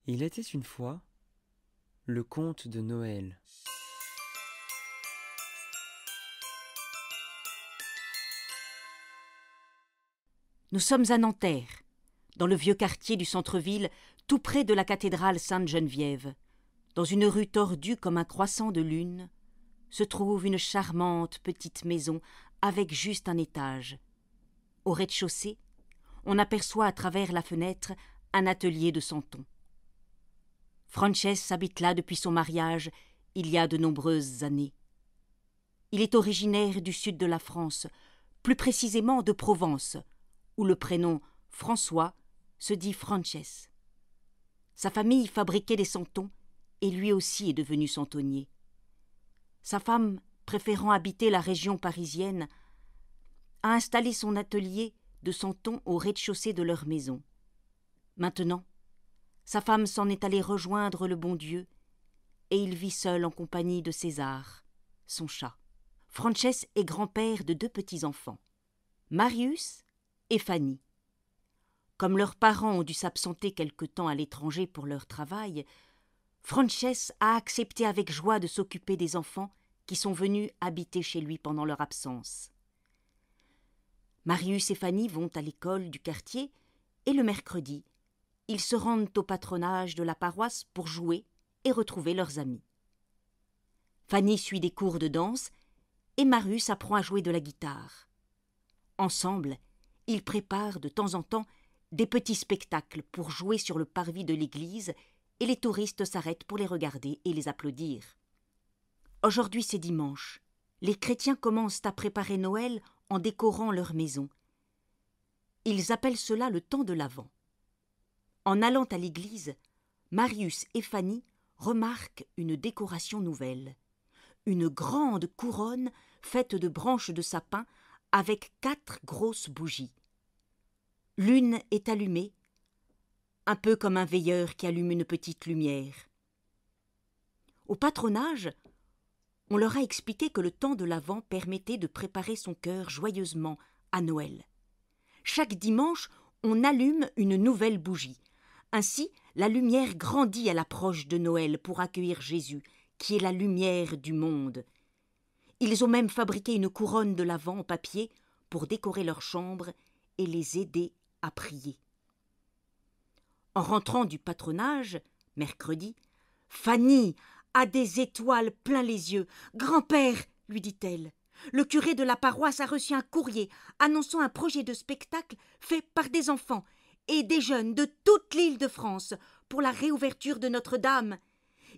Il était une fois le conte de Noël. Nous sommes à Nanterre, dans le vieux quartier du centre-ville, tout près de la cathédrale Sainte-Geneviève. Dans une rue tordue comme un croissant de lune, se trouve une charmante petite maison avec juste un étage. Au rez-de-chaussée, on aperçoit à travers la fenêtre un atelier de santon. Frances habite là depuis son mariage, il y a de nombreuses années. Il est originaire du sud de la France, plus précisément de Provence, où le prénom François se dit Frances. Sa famille fabriquait des santons et lui aussi est devenu santonnier. Sa femme, préférant habiter la région parisienne, a installé son atelier de santon au rez-de-chaussée de leur maison. Maintenant, sa femme s'en est allée rejoindre le bon Dieu et il vit seul en compagnie de César, son chat. Frances est grand-père de 2 petits-enfants, Marius et Fanny. Comme leurs parents ont dû s'absenter quelque temps à l'étranger pour leur travail, Frances a accepté avec joie de s'occuper des enfants qui sont venus habiter chez lui pendant leur absence. Marius et Fanny vont à l'école du quartier et le mercredi, ils se rendent au patronage de la paroisse pour jouer et retrouver leurs amis. Fanny suit des cours de danse et Marius apprend à jouer de la guitare. Ensemble, ils préparent de temps en temps des petits spectacles pour jouer sur le parvis de l'église et les touristes s'arrêtent pour les regarder et les applaudir. Aujourd'hui, c'est dimanche. Les chrétiens commencent à préparer Noël en décorant leur maison. Ils appellent cela le temps de l'Avent. En allant à l'église, Marius et Fanny remarquent une décoration nouvelle. Une grande couronne faite de branches de sapin avec 4 grosses bougies. L'une est allumée, un peu comme un veilleur qui allume une petite lumière. Au patronage, on leur a expliqué que le temps de l'Avent permettait de préparer son cœur joyeusement à Noël. Chaque dimanche, on allume une nouvelle bougie. Ainsi, la lumière grandit à l'approche de Noël pour accueillir Jésus, qui est la lumière du monde. Ils ont même fabriqué une couronne de l'Avent en papier pour décorer leur chambre et les aider à prier. En rentrant du patronage, mercredi, Fanny a des étoiles plein les yeux. « Grand-père, lui dit-elle, le curé de la paroisse a reçu un courrier annonçant un projet de spectacle fait par des enfants et des jeunes de toute l'île de France pour la réouverture de Notre-Dame.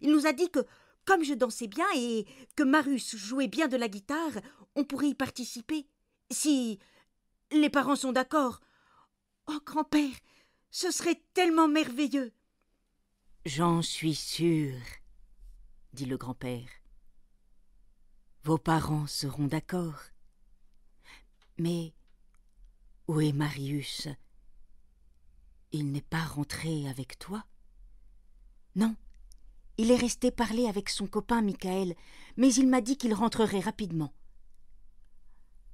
Il nous a dit que, comme je dansais bien et que Marius jouait bien de la guitare, on pourrait y participer, si les parents sont d'accord. Oh, grand-père, ce serait tellement merveilleux. »« J'en suis sûr, dit le grand-père. Vos parents seront d'accord. Mais où est Marius? Il n'est pas rentré avec toi? Non, il est resté parler avec son copain Michael, mais il m'a dit qu'il rentrerait rapidement.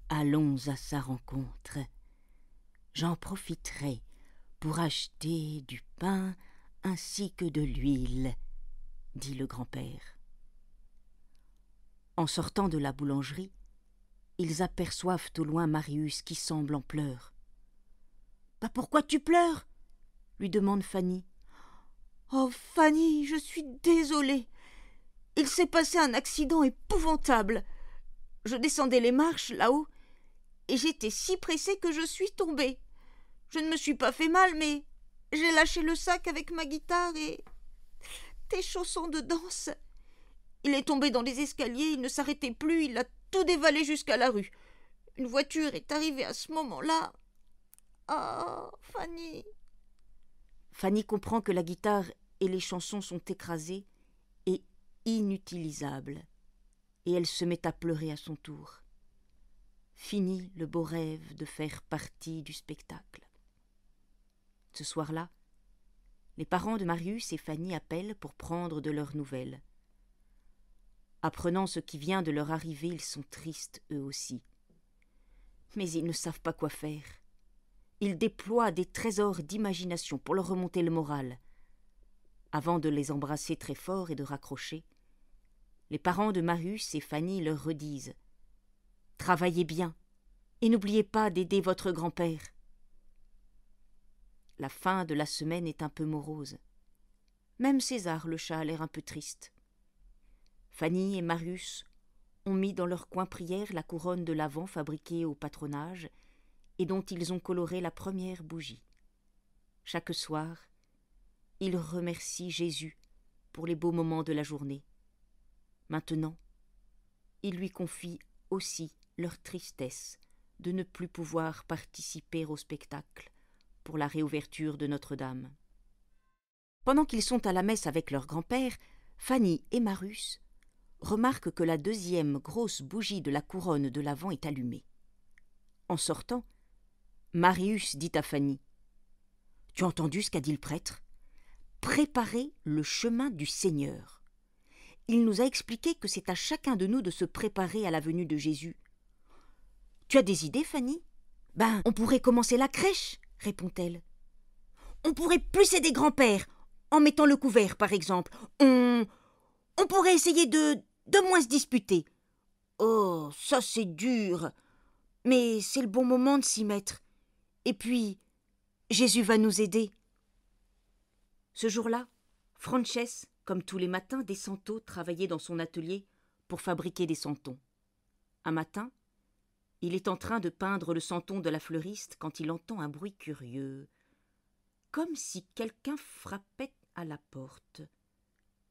Allons à sa rencontre. J'en profiterai pour acheter du pain ainsi que de l'huile, dit le grand-père. En sortant de la boulangerie, ils aperçoivent au loin Marius qui semble en pleurs. « Pourquoi tu pleures ?» lui demande Fanny. « Oh, Fanny, je suis désolée. Il s'est passé un accident épouvantable. Je descendais les marches, là-haut, et j'étais si pressée que je suis tombée. Je ne me suis pas fait mal, mais j'ai lâché le sac avec ma guitare et tes chaussons de danse. Il est tombé dans les escaliers, il ne s'arrêtait plus, il a tout dévalé jusqu'à la rue. Une voiture est arrivée à ce moment-là. Oh, Fanny !» Fanny comprend que la guitare et les chansons sont écrasées et inutilisables, et elle se met à pleurer à son tour. Fini le beau rêve de faire partie du spectacle. Ce soir-là, les parents de Marius et Fanny appellent pour prendre de leurs nouvelles. Apprenant ce qui vient de leur arriver, ils sont tristes eux aussi. Mais ils ne savent pas quoi faire. Ils déploient des trésors d'imagination pour leur remonter le moral. Avant de les embrasser très fort et de raccrocher, les parents de Marius et Fanny leur redisent « Travaillez bien et n'oubliez pas d'aider votre grand-père. » La fin de la semaine est un peu morose. Même César, le chat, a l'air un peu triste. Fanny et Marius ont mis dans leur coin prière la couronne de l'Avent fabriquée au patronage et dont ils ont coloré la première bougie. Chaque soir, ils remercient Jésus pour les beaux moments de la journée. Maintenant, ils lui confient aussi leur tristesse de ne plus pouvoir participer au spectacle pour la réouverture de Notre-Dame. Pendant qu'ils sont à la messe avec leur grand-père, Fanny et Marius remarquent que la deuxième grosse bougie de la couronne de l'Avent est allumée. En sortant, Marius dit à Fanny « Tu as entendu ce qu'a dit le prêtre ? Préparer le chemin du Seigneur. Il nous a expliqué que c'est à chacun de nous de se préparer à la venue de Jésus. Tu as des idées, Fanny ? On pourrait commencer la crèche, répond-elle. On pourrait plus aider grand-père, en mettant le couvert, par exemple. On pourrait essayer de moins se disputer. Oh, ça c'est dur. Mais c'est le bon moment de s'y mettre. Et puis, Jésus va nous aider. Ce jour-là, Frances, comme tous les matins, descend tôt travailler dans son atelier pour fabriquer des santons. Un matin, il est en train de peindre le santon de la fleuriste quand il entend un bruit curieux, comme si quelqu'un frappait à la porte.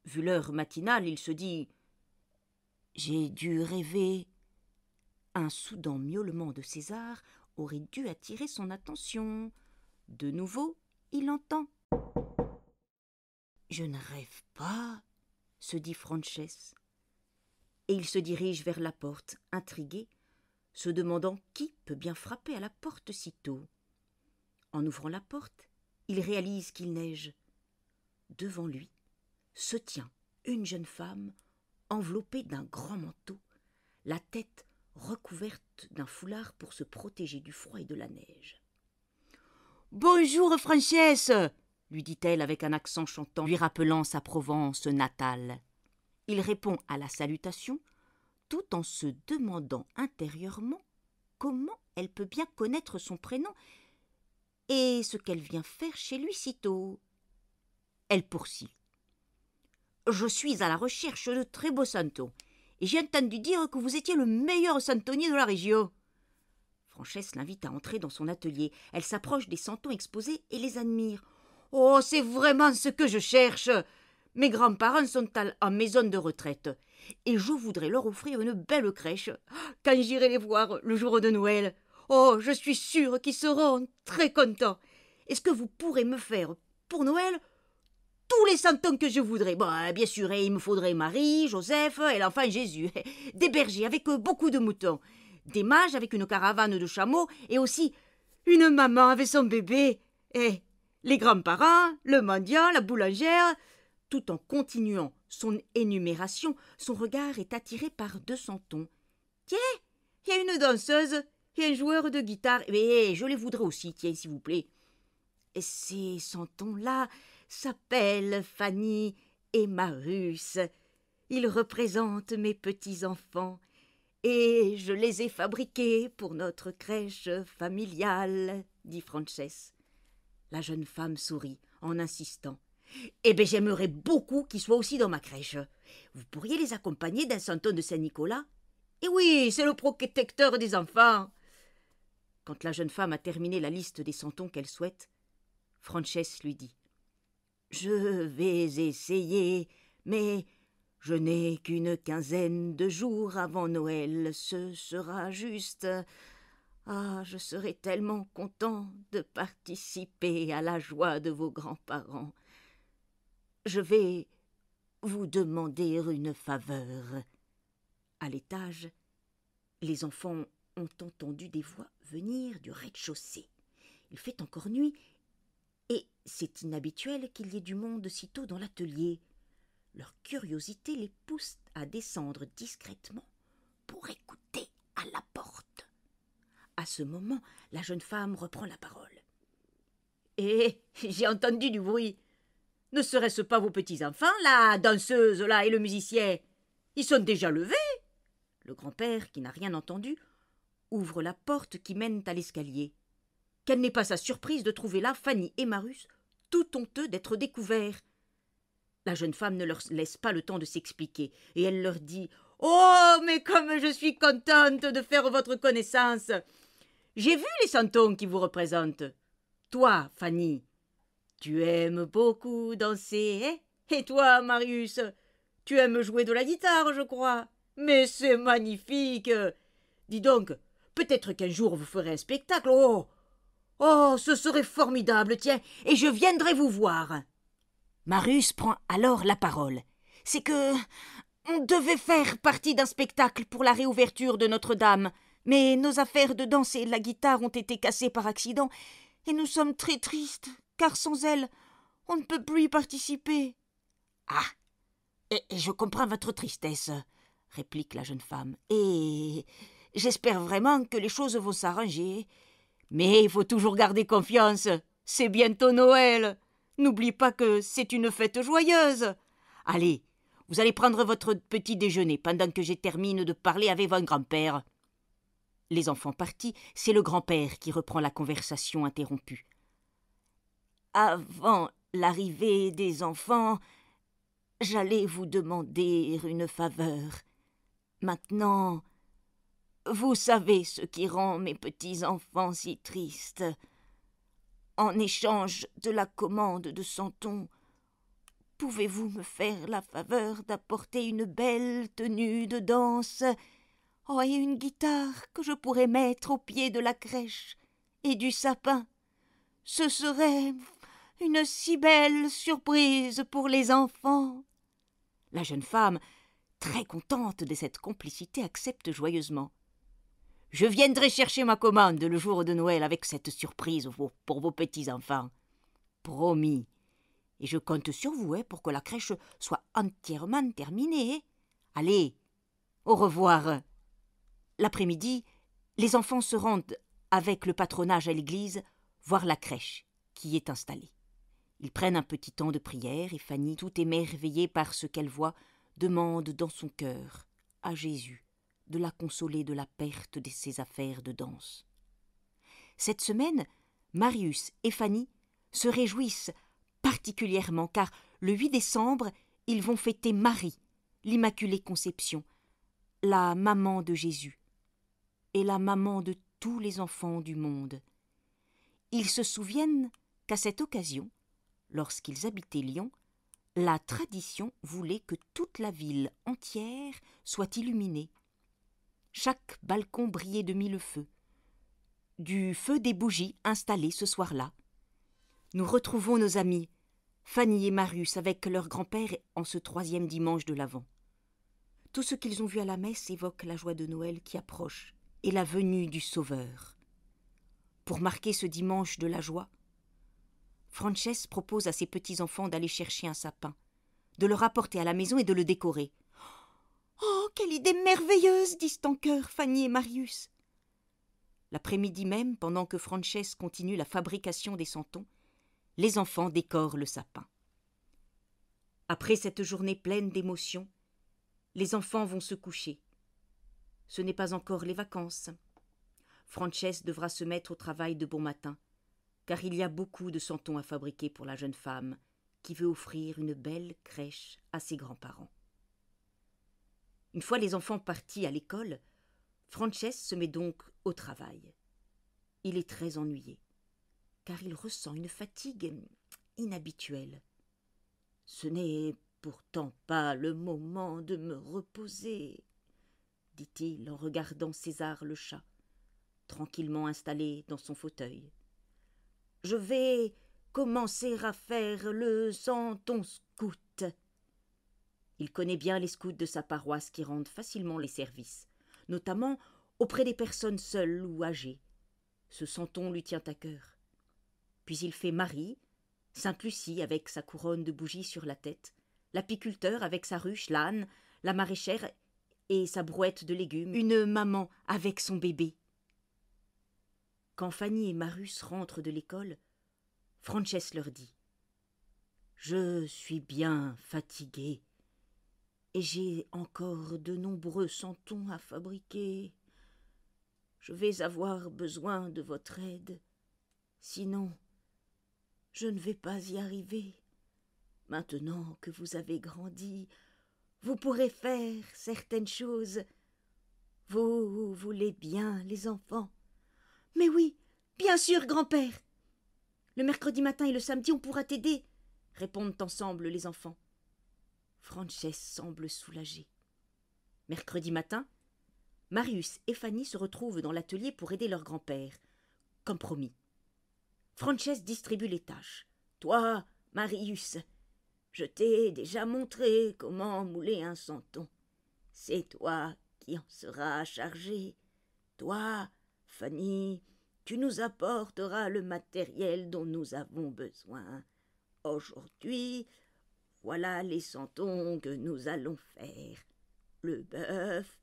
Vu l'heure matinale, il se dit « J'ai dû rêver ». Un soudain miaulement de César aurait dû attirer son attention. De nouveau, il entend « Je ne rêve pas », se dit Frances. Et il se dirige vers la porte, intrigué, se demandant qui peut bien frapper à la porte si tôt. En ouvrant la porte, il réalise qu'il neige. Devant lui se tient une jeune femme enveloppée d'un grand manteau, la tête recouverte d'un foulard pour se protéger du froid et de la neige. « Bonjour, Frances !» lui dit-elle avec un accent chantant, lui rappelant sa Provence natale. Il répond à la salutation, tout en se demandant intérieurement comment elle peut bien connaître son prénom et ce qu'elle vient faire chez lui si tôt. Elle poursuit. « Je suis à la recherche de très beaux santons, et j'ai entendu dire que vous étiez le meilleur santonnier de la région. » Frances l'invite à entrer dans son atelier. Elle s'approche des santons exposés et les admire. « Oh, c'est vraiment ce que je cherche. Mes grands-parents sont en maison de retraite, et je voudrais leur offrir une belle crèche quand j'irai les voir le jour de Noël. Oh, je suis sûre qu'ils seront très contents. Est-ce que vous pourrez me faire, pour Noël, tous les santons que je voudrais? Bien sûr, il me faudrait Marie, Joseph et l'enfant Jésus, des bergers avec beaucoup de moutons, des mages avec une caravane de chameaux et aussi une maman avec son bébé, et les grands-parents, le mendiant, la boulangère. » Tout en continuant son énumération, son regard est attiré par deux santons. « Tiens, il y a une danseuse et un joueur de guitare. Mais je les voudrais aussi, tiens, s'il vous plaît. » Et ces santons-là s'appellent Fanny et Marius. Ils représentent mes petits-enfants et je les ai fabriqués pour notre crèche familiale, dit Frances. La jeune femme sourit en insistant. « J'aimerais beaucoup qu'ils soient aussi dans ma crèche. Vous pourriez les accompagner d'un santon de Saint-Nicolas? Et oui, c'est le protecteur des enfants. » Quand la jeune femme a terminé la liste des santons qu'elle souhaite, Frances lui dit « Je vais essayer, mais je n'ai qu'une quinzaine de jours avant Noël, ce sera juste. Ah, je serai tellement content de participer à la joie de vos grands-parents. Je vais vous demander une faveur. » À l'étage, les enfants ont entendu des voix venir du rez-de-chaussée. Il fait encore nuit et c'est inhabituel qu'il y ait du monde si tôt dans l'atelier. Leur curiosité les pousse à descendre discrètement pour écouter à la porte. À ce moment, la jeune femme reprend la parole. « J'ai entendu du bruit. Ne serait-ce pas vos petits-enfants, la danseuse là et le musicien? Ils sont déjà levés. Le grand-père, qui n'a rien entendu, ouvre la porte qui mène à l'escalier. Quelle n'est pas sa surprise de trouver là Fanny et Marius, tout honteux d'être découverts. La jeune femme ne leur laisse pas le temps de s'expliquer, et elle leur dit « Oh, mais comme je suis contente de faire votre connaissance! J'ai vu les santons qui vous représentent. Toi, Fanny, tu aimes beaucoup danser, hein? Et toi, Marius, tu aimes jouer de la guitare, je crois. Mais c'est magnifique! Dis donc, peut-être qu'un jour vous ferez un spectacle. Oh! Oh, ce serait formidable, tiens, et je viendrai vous voir. » Marius prend alors la parole. C'est que on devait faire partie d'un spectacle pour la réouverture de Notre-Dame, mais nos affaires de danse et la guitare ont été cassées par accident, et nous sommes très tristes, car sans elles, on ne peut plus y participer. Ah, et je comprends votre tristesse, réplique la jeune femme, et j'espère vraiment que les choses vont s'arranger. Mais il faut toujours garder confiance, c'est bientôt Noël. N'oublie pas que c'est une fête joyeuse. Allez, vous allez prendre votre petit déjeuner pendant que je termine de parler avec votre grand-père. Les enfants partis, c'est le grand-père qui reprend la conversation interrompue. Avant l'arrivée des enfants, j'allais vous demander une faveur. Maintenant, vous savez ce qui rend mes petits-enfants si tristes. En échange de la commande de Santon, pouvez-vous me faire la faveur d'apporter une belle tenue de danse, et une guitare que je pourrais mettre au pied de la crèche et du sapin? Ce serait une si belle surprise pour les enfants. La jeune femme, très contente de cette complicité, accepte joyeusement. Je viendrai chercher ma commande le jour de Noël avec cette surprise pour vos petits-enfants. Promis. Et je compte sur vous pour que la crèche soit entièrement terminée. Allez, au revoir. L'après-midi, les enfants se rendent avec le patronage à l'église voir la crèche qui est installée. Ils prennent un petit temps de prière et Fanny, tout émerveillée par ce qu'elle voit, demande dans son cœur à Jésus de la consoler de la perte de ses affaires de danse. Cette semaine, Marius et Fanny se réjouissent particulièrement car le 8 décembre, ils vont fêter Marie, l'Immaculée Conception, la maman de Jésus et la maman de tous les enfants du monde. Ils se souviennent qu'à cette occasion, lorsqu'ils habitaient Lyon, la tradition voulait que toute la ville entière soit illuminée. Chaque balcon brillait de mille feux. Du feu des bougies installées ce soir-là. Nous retrouvons nos amis, Fanny et Marius, avec leur grand-père en ce 3e dimanche de l'Avent. Tout ce qu'ils ont vu à la messe évoque la joie de Noël qui approche et la venue du Sauveur. Pour marquer ce dimanche de la joie, Frances propose à ses petits-enfants d'aller chercher un sapin, de le rapporter à la maison et de le décorer. « Oh, quelle idée merveilleuse !» disent en chœur Fanny et Marius. L'après-midi même, pendant que Frances continue la fabrication des santons, les enfants décorent le sapin. Après cette journée pleine d'émotions, les enfants vont se coucher. Ce n'est pas encore les vacances. Frances devra se mettre au travail de bon matin, car il y a beaucoup de santons à fabriquer pour la jeune femme qui veut offrir une belle crèche à ses grands-parents. Une fois les enfants partis à l'école, Frances se met donc au travail. Il est très ennuyé, car il ressent une fatigue inhabituelle. « Ce n'est pourtant pas le moment de me reposer, » dit-il en regardant César le chat, tranquillement installé dans son fauteuil. « Je vais commencer à faire le santon scout. » Il connaît bien les scouts de sa paroisse qui rendent facilement les services, notamment auprès des personnes seules ou âgées. Ce santon lui tient à cœur. Puis il fait Marie, Sainte Lucie avec sa couronne de bougies sur la tête, l'apiculteur avec sa ruche, l'âne, la maraîchère et sa brouette de légumes, une maman avec son bébé. Quand Fanny et Marius rentrent de l'école, Frances leur dit « Je suis bien fatigué, et j'ai encore de nombreux santons à fabriquer. Je vais avoir besoin de votre aide, sinon je ne vais pas y arriver. Maintenant que vous avez grandi, vous pourrez faire certaines choses. Vous voulez bien, les enfants? Mais oui, bien sûr, grand-père. Le mercredi matin et le samedi, on pourra t'aider, répondent ensemble les enfants. Frances semble soulagée. Mercredi matin, Marius et Fanny se retrouvent dans l'atelier pour aider leur grand-père, comme promis. Frances distribue les tâches. Toi, Marius, je t'ai déjà montré comment mouler un santon. C'est toi qui en seras chargé. Toi, Fanny, tu nous apporteras le matériel dont nous avons besoin. Aujourd'hui, voilà les santons que nous allons faire. Le bœuf,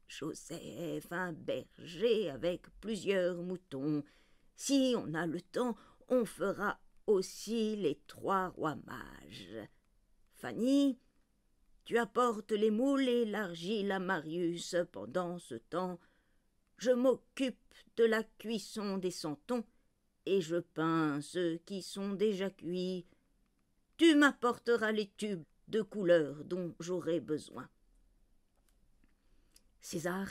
Joseph, un berger avec plusieurs moutons. Si on a le temps, on fera aussi les 3 rois mages. Fanny, tu apportes les moules et l'argile à Marius. Pendant ce temps, je m'occupe de la cuisson des santons et je peins ceux qui sont déjà cuits. Tu m'apporteras les tubes de couleur dont j'aurai besoin. César,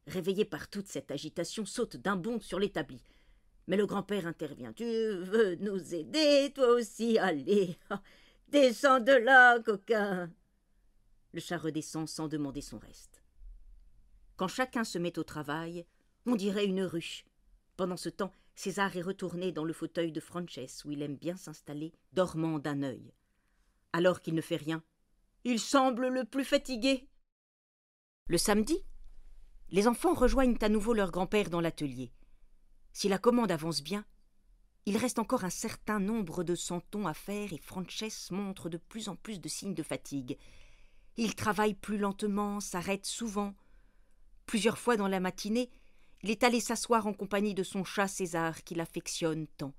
réveillé par toute cette agitation, saute d'un bond sur l'établi. Mais le grand-père intervient. « Tu veux nous aider, toi aussi? Allez, descends de là, coquin !» Le chat redescend sans demander son reste. Quand chacun se met au travail, on dirait une ruche. Pendant ce temps, César est retourné dans le fauteuil de Frances, où il aime bien s'installer, dormant d'un œil. Alors qu'il ne fait rien, il semble le plus fatigué. Le samedi, les enfants rejoignent à nouveau leur grand-père dans l'atelier. Si la commande avance bien, il reste encore un certain nombre de santons à faire et Frances montre de plus en plus de signes de fatigue. Il travaille plus lentement, s'arrête souvent. Plusieurs fois dans la matinée, il est allé s'asseoir en compagnie de son chat César, qu'il affectionne tant.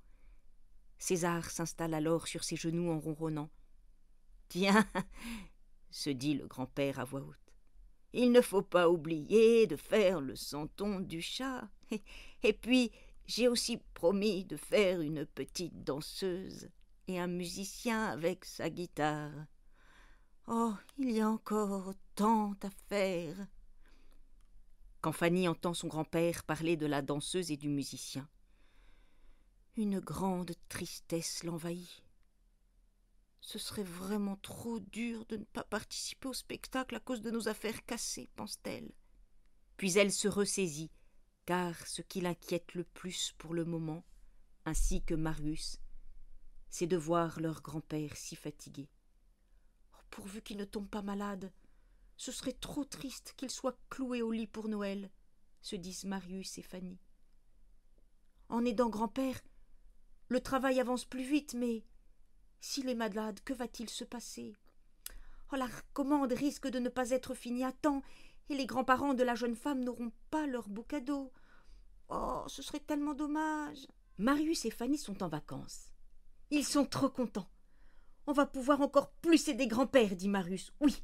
César s'installe alors sur ses genoux en ronronnant. « Tiens, se dit le grand-père à voix haute, il ne faut pas oublier de faire le santon du chat. Et puis, j'ai aussi promis de faire une petite danseuse et un musicien avec sa guitare. Oh, il y a encore tant à faire. » Quand Fanny entend son grand-père parler de la danseuse et du musicien, une grande tristesse l'envahit. Ce serait vraiment trop dur de ne pas participer au spectacle à cause de nos affaires cassées, pense-t-elle. Puis elle se ressaisit, car ce qui l'inquiète le plus pour le moment, ainsi que Marius, c'est de voir leur grand-père si fatigué. Oh, pourvu qu'il ne tombe pas malade, ce serait trop triste qu'il soit cloué au lit pour Noël, se disent Marius et Fanny. En aidant grand-père, le travail avance plus vite, mais s'il est malade, que va-t-il se passer? Oh, la commande risque de ne pas être finie à temps, et les grands-parents de la jeune femme n'auront pas leur beau cadeau. Oh, ce serait tellement dommage. Marius et Fanny sont en vacances. Ils sont trop contents. On va pouvoir encore plus aider grand-père, dit Marius. Oui,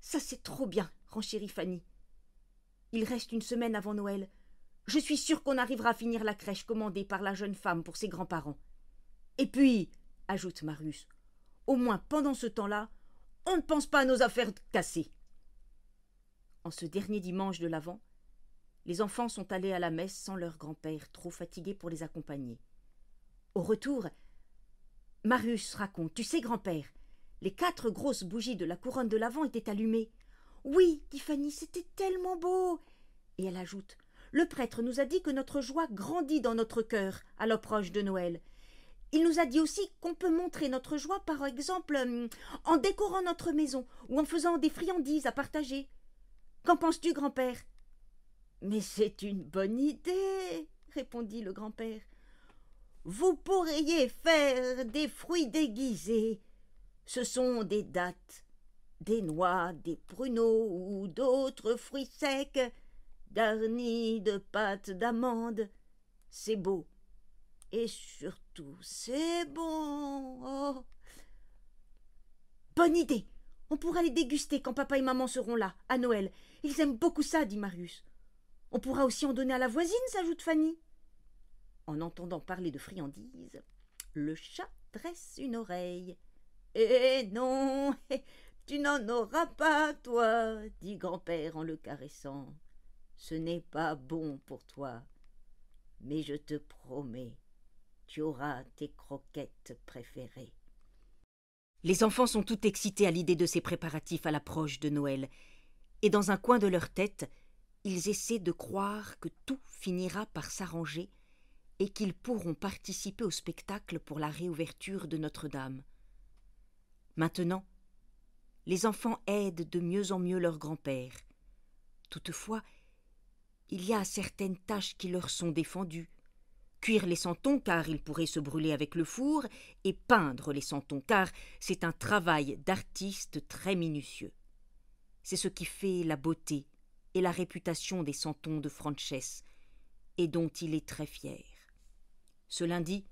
ça c'est trop bien, renchérit Fanny. Il reste une semaine avant Noël. Je suis sûre qu'on arrivera à finir la crèche commandée par la jeune femme pour ses grands-parents. Et puis, ajoute Marius, au moins pendant ce temps-là, on ne pense pas à nos affaires cassées. En ce dernier dimanche de l'Avent, les enfants sont allés à la messe sans leur grand-père, trop fatigué pour les accompagner. Au retour, Marius raconte, « Tu sais, grand-père, les 4 grosses bougies de la couronne de l'Avent étaient allumées. »« Oui, dit Fanny, c'était tellement beau. » Et elle ajoute, « Le prêtre nous a dit que notre joie grandit dans notre cœur à l'approche de Noël. Il nous a dit aussi qu'on peut montrer notre joie, par exemple, en décorant notre maison ou en faisant des friandises à partager. Qu'en penses-tu, grand-père ?»« Mais c'est une bonne idée, répondit le grand-père. Vous pourriez faire des fruits déguisés. Ce sont des dattes, des noix, des pruneaux ou d'autres fruits secs, garnis de pâte d'amande. C'est beau. Et surtout, c'est bon. Oh, Bonne idée! On pourra les déguster quand papa et maman seront là, à Noël. Ils aiment beaucoup ça, dit Marius. On pourra aussi en donner à la voisine, s'ajoute Fanny. En entendant parler de friandises, le chat dresse une oreille. Eh non, tu n'en auras pas, toi, dit grand-père en le caressant. Ce n'est pas bon pour toi, mais je te promets, tu auras tes croquettes préférées. Les enfants sont tout excités à l'idée de ces préparatifs à l'approche de Noël, et dans un coin de leur tête, ils essaient de croire que tout finira par s'arranger et qu'ils pourront participer au spectacle pour la réouverture de Notre-Dame. Maintenant, les enfants aident de mieux en mieux leur grand-père. Toutefois, il y a certaines tâches qui leur sont défendues. Cuire les santons, car ils pourraient se brûler avec le four, et peindre les santons, car c'est un travail d'artiste très minutieux. C'est ce qui fait la beauté et la réputation des santons de Frances, et dont il est très fier. Ce lundi,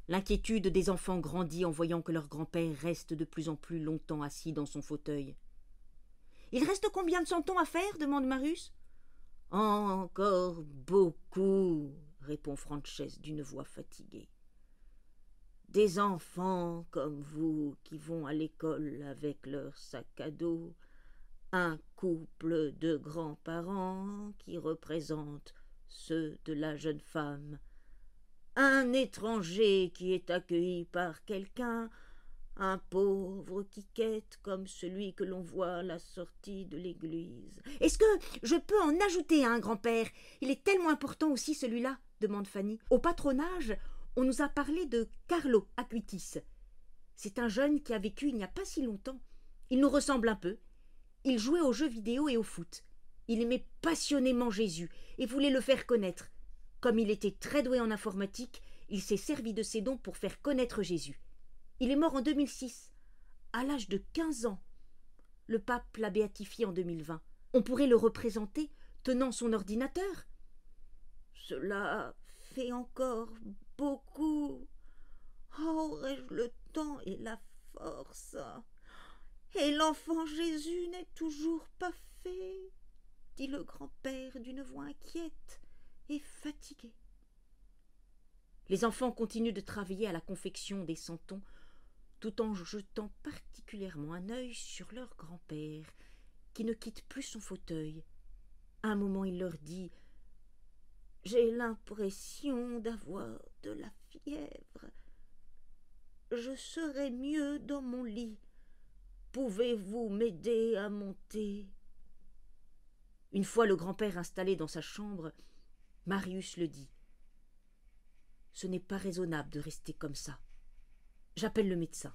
l'inquiétude des enfants grandit en voyant que leur grand-père reste de plus en plus longtemps assis dans son fauteuil. « Il reste combien de santons à faire » demande Marius. « Encore beaucoup » répond Frances d'une voix fatiguée. « Des enfants comme vous qui vont à l'école avec leur sac à dos, un couple de grands-parents qui représentent ceux de la jeune femme, un étranger qui est accueilli par quelqu'un, un pauvre qui quête comme celui que l'on voit à la sortie de l'église. « Est-ce que je peux en ajouter un, grand-père? Il est tellement important aussi celui-là, demande Fanny. Au patronage, on nous a parlé de Carlo Acuitis. C'est un jeune qui a vécu il n'y a pas si longtemps. Il nous ressemble un peu. Il jouait aux jeux vidéo et au foot. Il aimait passionnément Jésus et voulait le faire connaître. Comme il était très doué en informatique, il s'est servi de ses dons pour faire connaître Jésus. Il est mort en 2006, à l'âge de 15 ans. Le pape l'a béatifié en 2020. On pourrait le représenter tenant son ordinateur. Cela fait encore beaucoup. Oh, aurais-je le temps et la force? Et l'enfant Jésus n'est toujours pas fait, dit le grand-père d'une voix inquiète et fatiguée. Les enfants continuent de travailler à la confection des santons, tout en jetant particulièrement un œil sur leur grand-père, qui ne quitte plus son fauteuil. À un moment, il leur dit « J'ai l'impression d'avoir de la fièvre. Je serai mieux dans mon lit. Pouvez-vous m'aider à monter ?» Une fois le grand-père installé dans sa chambre, Marius le dit. « Ce n'est pas raisonnable de rester comme ça. J'appelle le médecin. »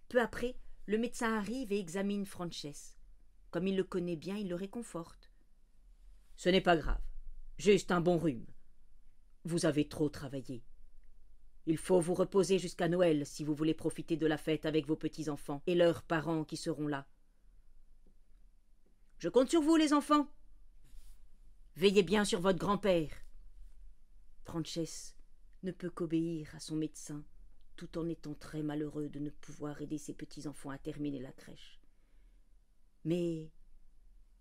Peu après, le médecin arrive et examine Frances. Comme il le connaît bien, il le réconforte. « Ce n'est pas grave, juste un bon rhume. Vous avez trop travaillé. Il faut vous reposer jusqu'à Noël si vous voulez profiter de la fête avec vos petits-enfants et leurs parents qui seront là. Je compte sur vous, les enfants. Veillez bien sur votre grand-père. » Frances ne peut qu'obéir à son médecin, tout en étant très malheureux de ne pouvoir aider ses petits-enfants à terminer la crèche. Mais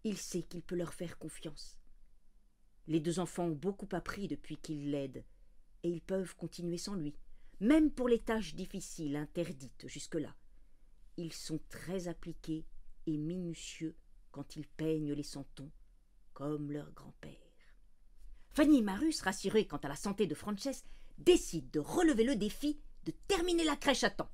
il sait qu'il peut leur faire confiance. Les deux enfants ont beaucoup appris depuis qu'il l'aide, et ils peuvent continuer sans lui, même pour les tâches difficiles interdites jusque-là. Ils sont très appliqués et minutieux quand ils peignent les santons, comme leur grand-père. Fanny et Marius, rassurés quant à la santé de Frances, décident de relever le défi de terminer la crèche à temps.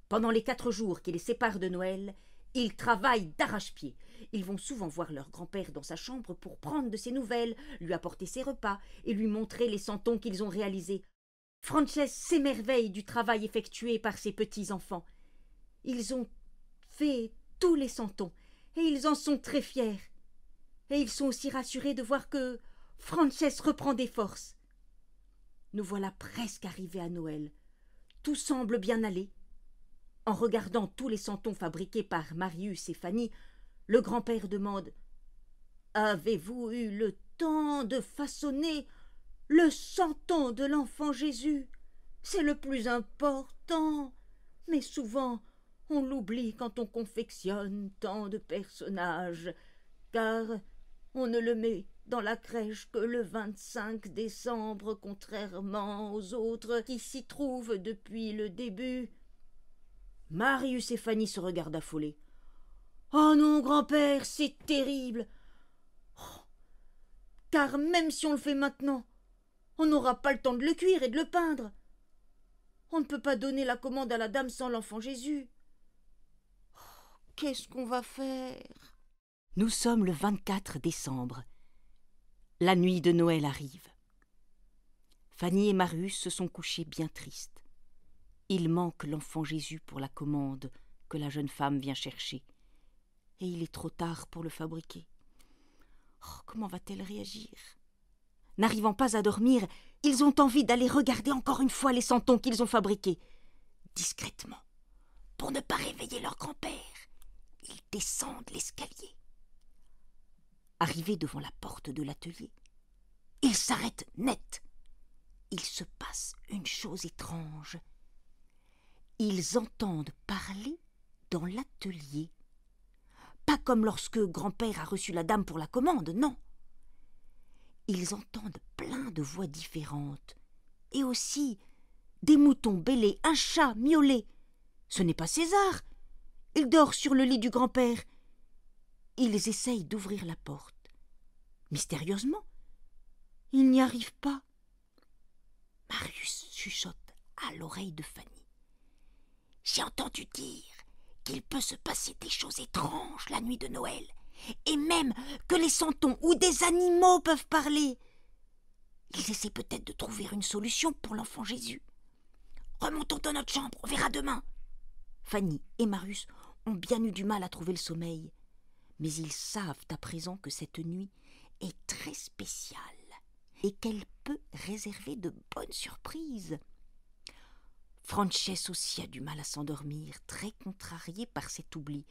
Pendant les 4 jours qui les séparent de Noël, ils travaillent d'arrache-pied. Ils vont souvent voir leur grand-père dans sa chambre pour prendre de ses nouvelles, lui apporter ses repas et lui montrer les santons qu'ils ont réalisés. Frances s'émerveille du travail effectué par ses petits-enfants. Ils ont fait tous les santons et ils en sont très fiers. Et ils sont aussi rassurés de voir que Frances reprend des forces. Nous voilà presque arrivés à Noël. Tout semble bien aller. En regardant tous les santons fabriqués par Marius et Fanny, le grand-père demande « Avez-vous eu le temps de façonner le santon de l'enfant Jésus? C'est le plus important, mais souvent On l'oublie quand on confectionne tant de personnages, car on ne le met dans la crèche que le 25 décembre, contrairement aux autres qui s'y trouvent depuis le début. » Marius et Fanny se regardent affolés. « Oh non, grand-père, c'est terrible. Oh, car même si on le fait maintenant, on n'aura pas le temps de le cuire et de le peindre. On ne peut pas donner la commande à la dame sans l'enfant Jésus. Oh, qu'est-ce qu'on va faire ?» Nous sommes le 24 décembre. La nuit de Noël arrive. Fanny et Marius se sont couchés bien tristes. Il manque l'enfant Jésus pour la commande que la jeune femme vient chercher. Et il est trop tard pour le fabriquer. Oh, comment va-t-elle réagir ? N'arrivant pas à dormir, ils ont envie d'aller regarder encore une fois les santons qu'ils ont fabriqués. Discrètement, pour ne pas réveiller leur grand-père, ils descendent l'escalier. Arrivés devant la porte de l'atelier, ils s'arrêtent net. Il se passe une chose étrange. Ils entendent parler dans l'atelier. Pas comme lorsque grand-père a reçu la dame pour la commande, non. Ils entendent plein de voix différentes, et aussi des moutons bêler, un chat miauler. Ce n'est pas César. Il dort sur le lit du grand-père. Ils essayent d'ouvrir la porte. Mystérieusement, ils n'y arrivent pas. Marius chuchote à l'oreille de Fanny. « J'ai entendu dire qu'il peut se passer des choses étranges la nuit de Noël, et même que les santons ou des animaux peuvent parler. Ils essaient peut-être de trouver une solution pour l'enfant Jésus. Remontons dans notre chambre, on verra demain. » Fanny et Marius ont bien eu du mal à trouver le sommeil, mais ils savent à présent que cette nuit est très spéciale et qu'elle peut réserver de bonnes surprises. Frances aussi a du mal à s'endormir, très contrariée par cet oubli.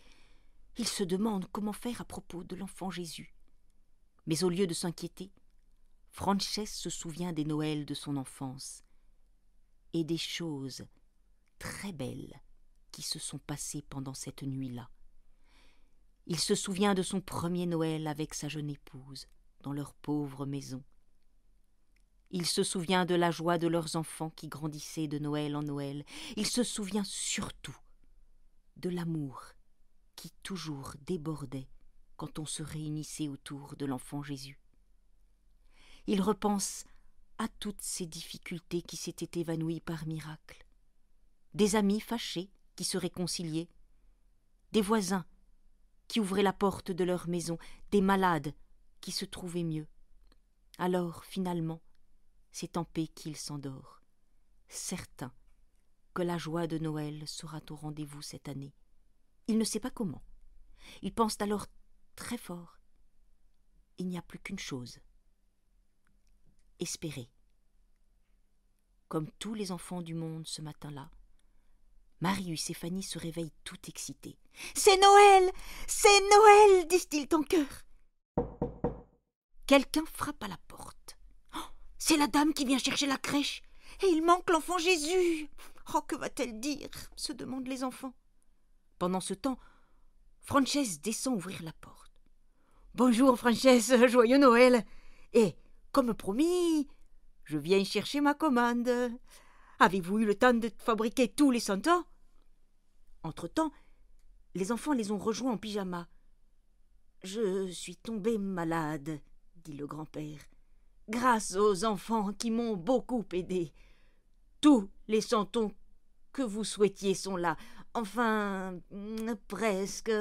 Il se demande comment faire à propos de l'enfant Jésus. Mais au lieu de s'inquiéter, Frances se souvient des Noëls de son enfance et des choses très belles qui se sont passées pendant cette nuit-là. Il se souvient de son premier Noël avec sa jeune épouse, dans leur pauvre maison. Il se souvient de la joie de leurs enfants qui grandissaient de Noël en Noël. Il se souvient surtout de l'amour qui toujours débordait quand on se réunissait autour de l'enfant Jésus. Il repense à toutes ces difficultés qui s'étaient évanouies par miracle. Des amis fâchés qui se réconciliaient, des voisins qui ouvraient la porte de leur maison, des malades qui se trouvaient mieux. Alors, finalement, c'est en paix qu'il s'endort, certain que la joie de Noël sera au rendez-vous cette année. Il ne sait pas comment. Il pense alors très fort. Il n'y a plus qu'une chose. Espérer. Comme tous les enfants du monde ce matin-là, Marius et Fanny se réveillent tout excités. « C'est Noël! C'est Noël !» disent-ils en chœur. Quelqu'un frappe à la porte. Oh, c'est la dame qui vient chercher la crèche. Et il manque l'enfant Jésus. Oh, que va-t-elle dire? Se demandent les enfants. Pendant ce temps, Frances descend ouvrir la porte. « Bonjour, Frances, joyeux Noël! Et, comme promis, je viens chercher ma commande. Avez-vous eu le temps de fabriquer tous les santons ?» Entre-temps, les enfants les ont rejoints en pyjama. « Je suis tombé malade, » dit le grand-père, « grâce aux enfants qui m'ont beaucoup aidé. Tous les santons que vous souhaitiez sont là. Enfin, presque.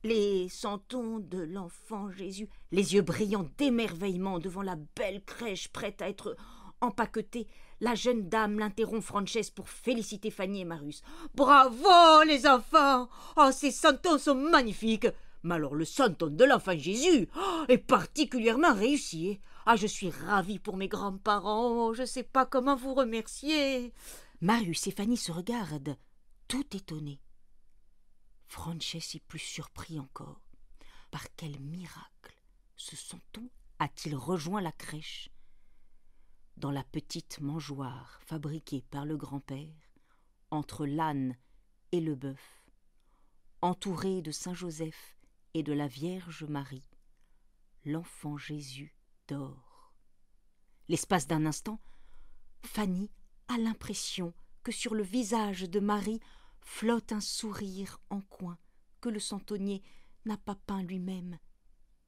Les santons de l'enfant Jésus. » Les yeux brillants d'émerveillement devant la belle crèche prête à être empaquetée, la jeune dame l'interrompt Frances pour féliciter Fanny et Marius. « Bravo, les enfants! Oh, ces santons sont magnifiques! Mais alors le santon de l'enfant Jésus est particulièrement réussi. Ah, je suis ravie pour mes grands-parents. Oh, je ne sais pas comment vous remercier. » Marius et Fanny se regardent, tout étonnés. Frances est plus surpris encore. Par quel miracle ce santon a-t-il rejoint la crèche? Dans la petite mangeoire fabriquée par le grand-père, entre l'âne et le bœuf, entouré de Saint Joseph et de la Vierge Marie, l'enfant Jésus dort. L'espace d'un instant, Fanny a l'impression que sur le visage de Marie flotte un sourire en coin que le centenier n'a pas peint lui-même.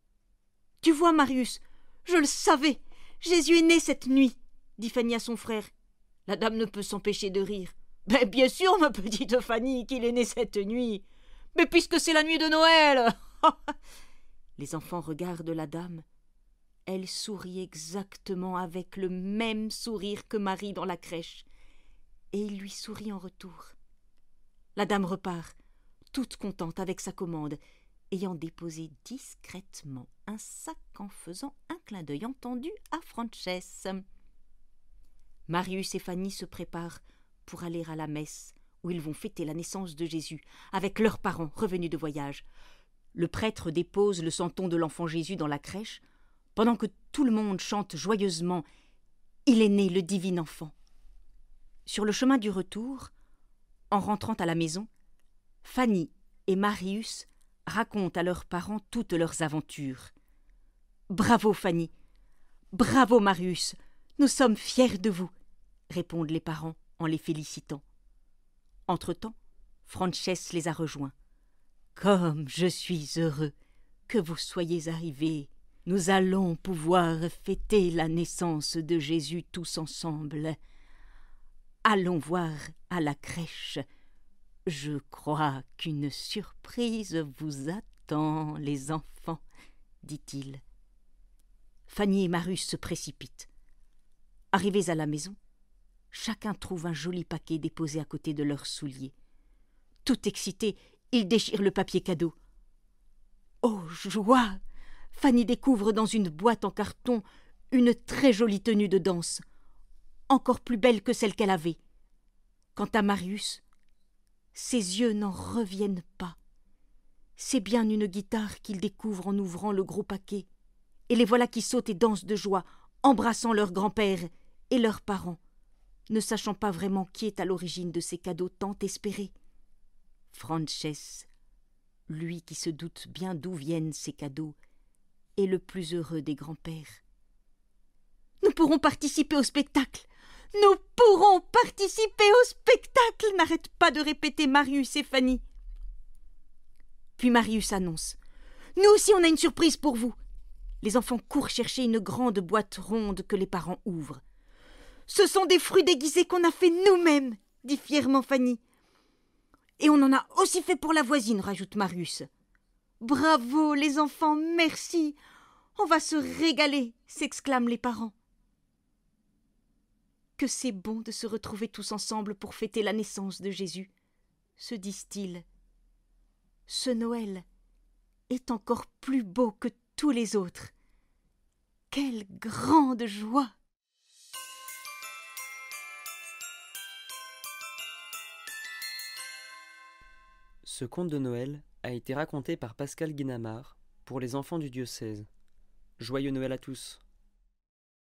« Tu vois, Marius, je le savais, Jésus est né cette nuit, » dit Fanny à son frère. La dame ne peut s'empêcher de rire. « Ben, bien sûr, ma petite Fanny, qu'il est né cette nuit. Mais puisque c'est la nuit de Noël !» Les enfants regardent la dame. Elle sourit exactement avec le même sourire que Marie dans la crèche. Et il lui sourit en retour. La dame repart, toute contente avec sa commande, ayant déposé discrètement un sac en faisant un clin d'œil entendu à Frances. Marius et Fanny se préparent pour aller à la messe, où ils vont fêter la naissance de Jésus, avec leurs parents revenus de voyage. Le prêtre dépose le santon de l'enfant Jésus dans la crèche, pendant que tout le monde chante joyeusement « Il est né le divin enfant ». Sur le chemin du retour, en rentrant à la maison, Fanny et Marius racontent à leurs parents toutes leurs aventures. « Bravo Fanny, bravo Marius, nous sommes fiers de vous », répondent les parents en les félicitant. Entre-temps, Frances les a rejoints. « Comme je suis heureux que vous soyez arrivés. Nous allons pouvoir fêter la naissance de Jésus tous ensemble. Allons voir à la crèche. Je crois qu'une surprise vous attend, les enfants, dit-il. Fanny et Marius se précipitent. Arrivés à la maison, chacun trouve un joli paquet déposé à côté de leurs souliers. Tout excité, ils déchirent le papier cadeau. Oh, joie! Fanny découvre dans une boîte en carton une très jolie tenue de danse, encore plus belle que celle qu'elle avait. Quant à Marius, ses yeux n'en reviennent pas. C'est bien une guitare qu'il découvre en ouvrant le gros paquet, et les voilà qui sautent et dansent de joie, embrassant leur grand-père et leurs parents, ne sachant pas vraiment qui est à l'origine de ces cadeaux tant espérés. Frances, lui qui se doute bien d'où viennent ces cadeaux, est le plus heureux des grands-pères. « Nous pourrons participer au spectacle! Nous pourrons participer au spectacle !» n'arrête pas de répéter Marius et Fanny. Puis Marius annonce « Nous aussi on a une surprise pour vous !» Les enfants courent chercher une grande boîte ronde que les parents ouvrent. « Ce sont des fruits déguisés qu'on a fait nous-mêmes !» dit fièrement Fanny. « Et on en a aussi fait pour la voisine !» rajoute Marius. « Bravo les enfants, merci! On va se régaler !» s'exclament les parents. « Que c'est bon de se retrouver tous ensemble pour fêter la naissance de Jésus !» se disent-ils. « Ce Noël est encore plus beau que tous les autres. Quelle grande joie !» Ce conte de Noël a été raconté par Pascal Guinamard pour les enfants du diocèse. Joyeux Noël à tous!